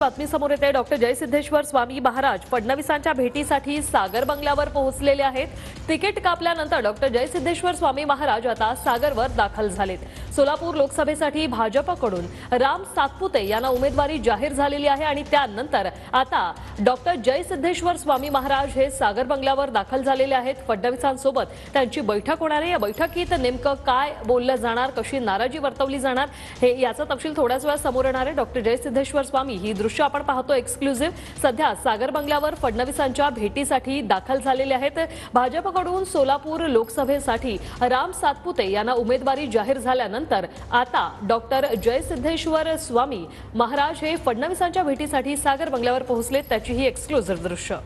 बातमी समोर येते। डॉक्टर जयसिद्धेश्वर स्वामी महाराज फडणवीसांच्या भेटीसाठी सागर बंगल्यावर पोहोचलेले आहेत। तिकीट कापल्यानंतर डॉक्टर जयसिद्धेश्वर स्वामी महाराज आता सागरवर दाखल झालेत। सोलापूर लोकसभेसाठी भाजपकडून राम सातपुते यांना उमेदवारी जाहीर झालेली आहे आणि त्यानंतर आता डॉक्टर जयसिद्धेश्वर स्वामी महाराज हे सागर बंगल्यावर दाखल झालेले आहेत। फडणवीसांसोबत त्यांची बैठक होणार आहे। या बैठकीत नेमकं काय बोललं जाणार, कशी नाराजी वर्तवली जाणार हे याचा तपशील थोड्याच वेळात समोर येणार आहे। डॉक्टर जयसिद्धेश्वर स्वामी ही दृश्य आपण पाहतो एक्सक्लुझिव्ह। सध्या सागर बंगल्यावर फडणवीसांच्या भेटीसाठी दाखल झालेले आहेत। भाजपकडून सोलापूर लोकसभेसाठी राम सातपुते यांना उमेदवारी जाहीर झाल्यानंतर आता डॉक्टर जयसिद्धेश्वर स्वामी महाराज हे फडणवीसांच्या भेटीसाठी सागर बंगल्यावर पोहोचले। त्याची ही एक्सक्लुझिव्ह दृश्य।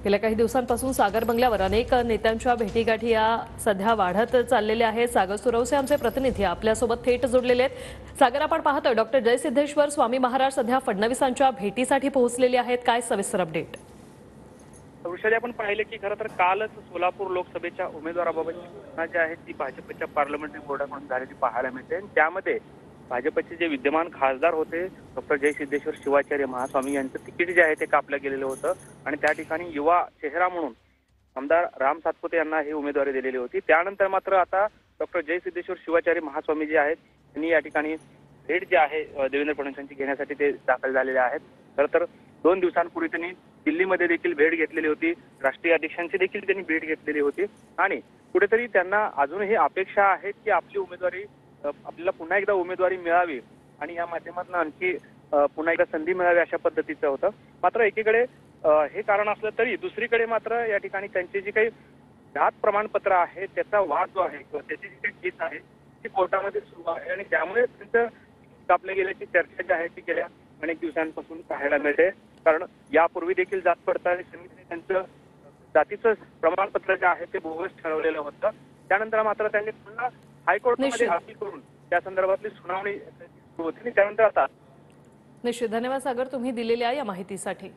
गेल्या काही दिवसांपासून सागर बंगल्यावर अनेक नेत्यांच्या भेटीगाठी या सध्या वाढत चाललेल्या आहेत। सागर सुरवसे आमचे प्रतिनिधी आपल्यासोबत थेट जोडलेले आहेत। सागर, आपण पाहतोय डॉक्टर जयसिद्धेश्वर स्वामी महाराज सध्या फडणवीसांच्या भेटीसाठी पोहोचलेले आहेत। काय सविस्तर अपडेट? वृषाली, आपण पाहिले की खरं तर कालच सोलापूर लोकसभेच्या उमेदवाराबाबतची घोषणा जी आहे ती भाजपच्या पार्लमेंटरी बोर्डाकडून झालेली पाहायला मिळते। त्यामध्ये भाजपचे जे विद्यमान खासदार होते डॉक्टर जयसिद्धेश्वर शिवाचार्य महास्वामी यांचं तिकीट जे आहे ते कापलं गेलेलं होतं आणि त्या ठिकाणी युवा चेहरा म्हणून आमदार राम सातपुते यांना ही उमेदवारी दिलेली होती। त्यानंतर मात्र आता डॉक्टर जयसिद्धेश्वर शिवाचार्य महास्वामी जे आहेत त्यांनी या ठिकाणी भेट जी आहे देवेंद्र फडणवीस यांची घेण्यासाठी ते दाखल झालेले आहेत। खरं तर 2 दिवसांपूर्वी त्यांनी दिल्लीमध्ये देखील भेट घेतलेली होती, राष्ट्रीय अध्यक्षांची देखील त्यांनी भेट घेतलेली होती आणि कुठेतरी त्यांना अजूनही अपेक्षा आहेत की आपली उमेदवारी आपल्याला पुन्हा एकदा उमेदवारी मिळावी आणि या माध्यमातून आणखी पुन्हा एकदा संधी मिळावी अशा पद्धतीचं होतं। मात्र एकीकडे हे कारण असलं तरी दुसरीकडे मात्र या ठिकाणी त्यांचे जे काही जात प्रमाणपत्र आहे त्याचा वाद जो आहे किंवा त्याची जी काही केस आहे ती कोर्टामध्ये सुरू आहे आणि त्यामुळे त्यांचं कापले गेल्याची चर्चा जी आहे ती गेल्या अनेक दिवसांपासून पाहायला मिळते। कारण यापूर्वी देखील जात पडताळणी समितीने त्यांचं जातीचं प्रमाणपत्र जे आहे ते बोगस ठरवलेलं होतं। त्यानंतर मात्र त्यांनी पुन्हा हायकोर्टमध्ये अपील करून त्या संदर्भातली सुनावणी सुरू होती। त्यानंतर आता निश्चित धन्यवाद सागर, तुम्ही दिलेल्या या माहितीसाठी।